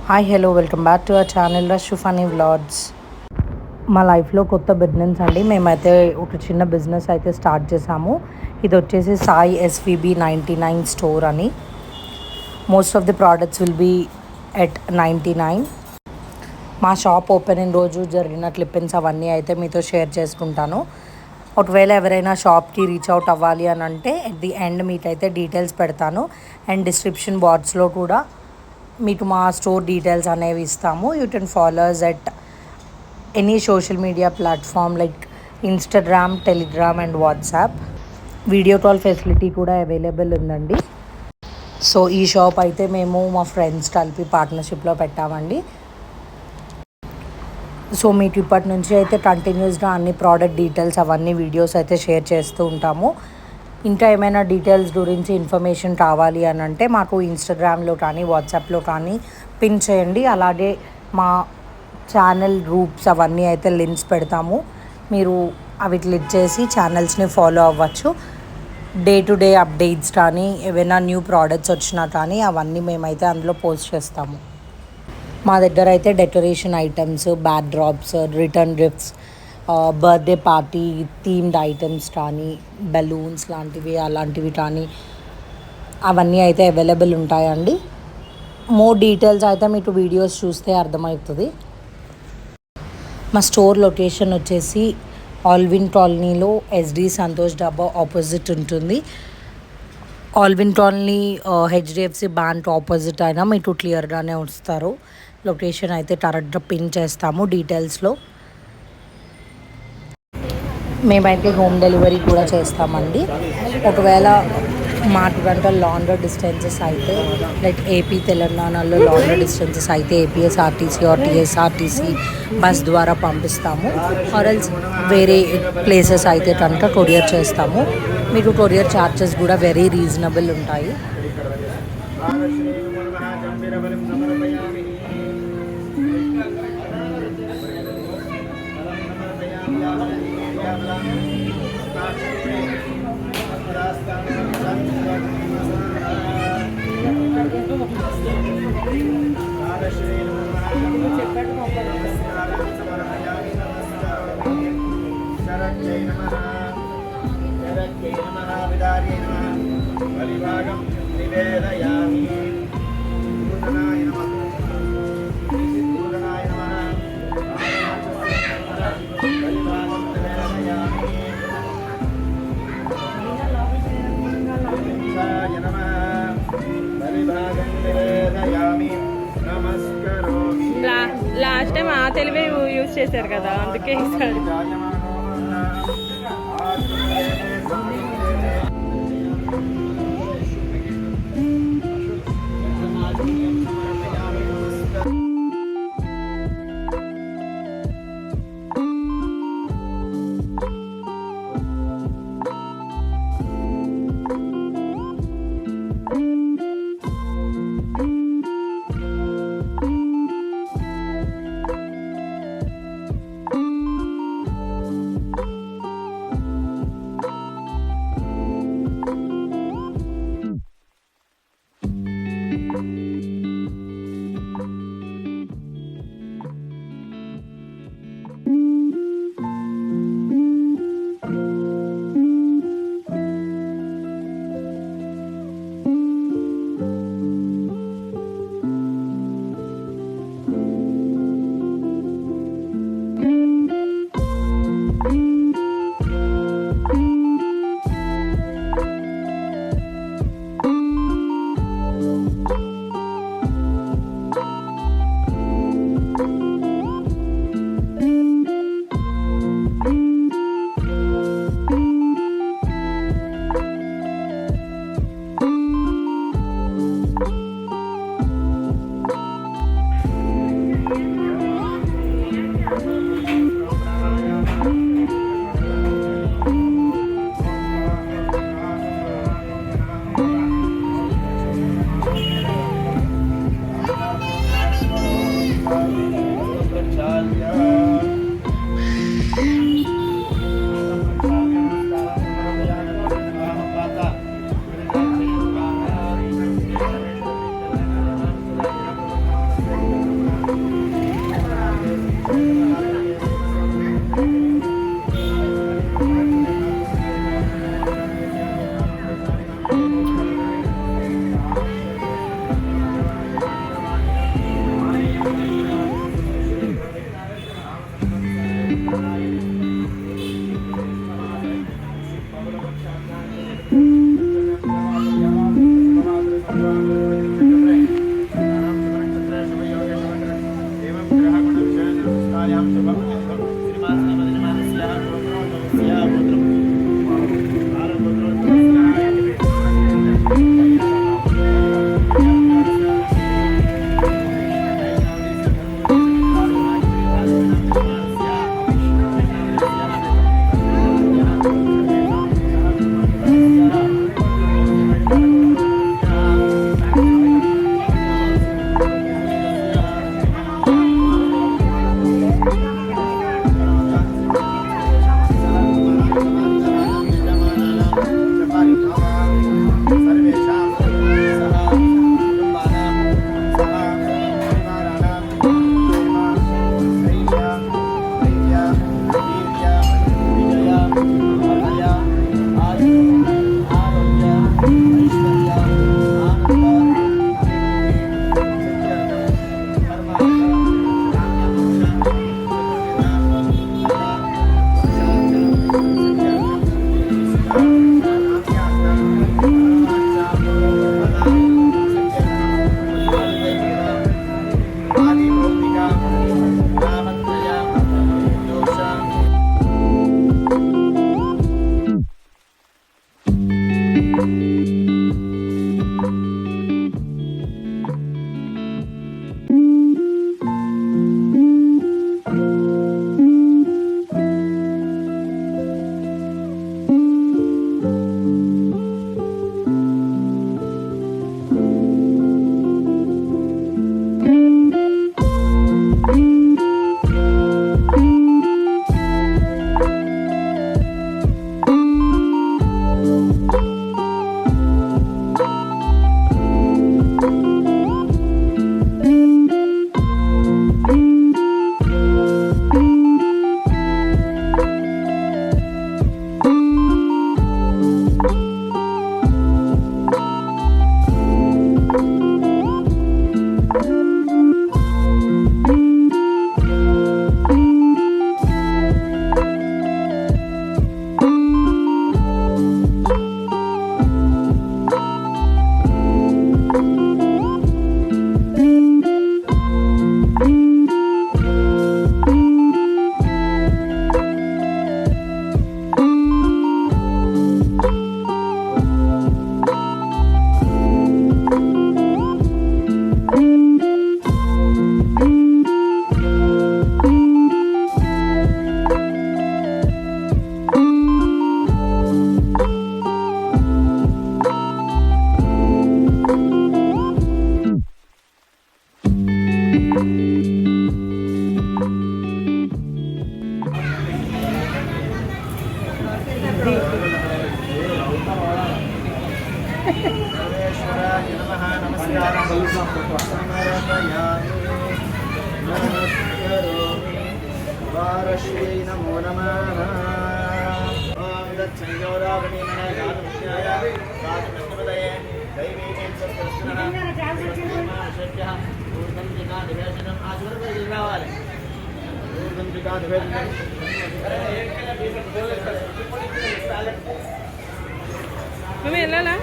Hi hello welcome back to our channel rush funny vlogs. మా లైఫ్లో కొత్త business అండి. మేమైతే ఒక చిన్న బిజినెస్ అయితే స్టార్ట్ చేసాము. ఇది వచ్చేసి సాయి ఎస్విబి 99 స్టోర్ అని. Most of the products will be at 99. మా షాప్ ఓపెనింగ్ రోజు జరిగిన క్లిప్పింగ్స్ అవన్నీ అయితే మీతో షేర్ చేసుకుంటాను. ఒకవేళ ఎవరైనా షాప్కి రీచ్ అవుట్ అవ్వాలి అని అంటే ఎట్ ది ఎండ్ మీకైతే డీటెయిల్స్ పెడతాను. అండ్ డిస్క్రిప్షన్ బాక్స్లో కూడా మీకు మా స్టోర్ డీటెయిల్స్ అనేవి ఇస్తాము. You can follows at any social media platform like Instagram, Telegram and WhatsApp. Video call facility కూడా అవైలబుల్ ఉందండి. సో ఈ షాప్ అయితే మేము మా ఫ్రెండ్స్ కలిపి పార్ట్నర్షిప్లో పెట్టామండి. సో మీకు ఇప్పటి నుంచి అయితే కంటిన్యూస్గా అన్ని ప్రోడక్ట్ డీటెయిల్స్ అవన్నీ వీడియోస్ అయితే షేర్ చేస్తూ ఉంటాము. ఇంకా ఏమైనా డీటెయిల్స్ గురించి ఇన్ఫర్మేషన్ కావాలి అని అంటే మాకు ఇన్స్టాగ్రామ్లో కానీ వాట్సాప్లో కానీ పిన్ చేయండి. అలాగే మా ఛానల్ గ్రూప్స్ అవన్నీ అయితే లింక్స్ పెడతాము. మీరు అవి క్లిక్ చేసి ఛానల్స్ని ఫాలో అవ్వచ్చు. డే టు డే అప్డేట్స్ కానీ ఏవైనా న్యూ ప్రోడక్ట్స్ వచ్చినా కానీ అవన్నీ మేమైతే అందులో పోస్ట్ చేస్తాము. మా దగ్గర అయితే decoration items, back drops, return gifts, birthday party themed items కానీ బెలూన్స్ లాంటివి అలాంటివి కానీ అవన్నీ అయితే అవైలబుల్ ఉంటాయండి. మోర్ డీటెయిల్స్ అయితే మీకు వీడియోస్ చూస్తే అర్థమవుతుంది. మా స్టోర్ లొకేషన్ వచ్చేసి ఆల్విన్ కాలనీలో ఎస్డి సంతోష్ డాబా ఆపోజిట్ ఉంటుంది. Allwyn colony HDFC bank opposite అయినా మీకు క్లియర్గానే వస్తారు. లొకేషన్ అయితే కరెక్ట్గా పిన్ చేస్తాము డీటెయిల్స్లో. మేమైతే హోమ్ డెలివరీ కూడా చేస్తామండి. ఒకవేళ మాకు కనుక లాంగ్ డిస్టెన్సెస్ అయితే లైక్ ఏపీ తెలంగాణలో లాంగ్ డిస్టెన్సెస్ అయితే ఏపీఎస్ఆర్టీసీ ఆర్ టీఎస్ఆర్టీసీ బస్ ద్వారా పంపిస్తాము. ఆర్ఎల్స్ వేరే ప్లేసెస్ అయితే కనుక కొరియర్ చేస్తాము. మీకు కొరియర్ ఛార్జెస్ కూడా వెరీ రీజనబుల్ ఉంటాయి. లాస్ట్ టైం ఆ తెలివే యూజ్ చేశారు కదా, అందుకే ఈసారి సర్వేశ్వరాయ నమః నమస్కారం వారశ్రీ నమో నమః ఓం దత్సంయోరావణీమనే గాతుష్యాయ గాతుష్ణపదయే దైవీకం సత్కృష్ణః సత్యః ఊర్ధ్వం దిగా నివేశనం ఆశీర్వాదం రావాలి ఊర్ధ్వం దిగా నివేశనం మేము వెళ్ళాలా?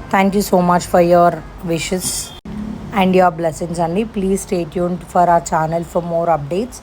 Thank you so much for your wishes and your blessings, Andy. Please stay tuned for our channel for more updates.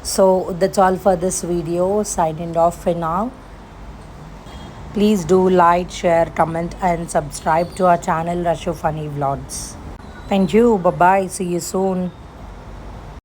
So that's all for this video. Signing off for now. Please do like, share, comment and subscribe to our channel Rashu Funny Vlogs. Thank you. Bye bye. See you soon.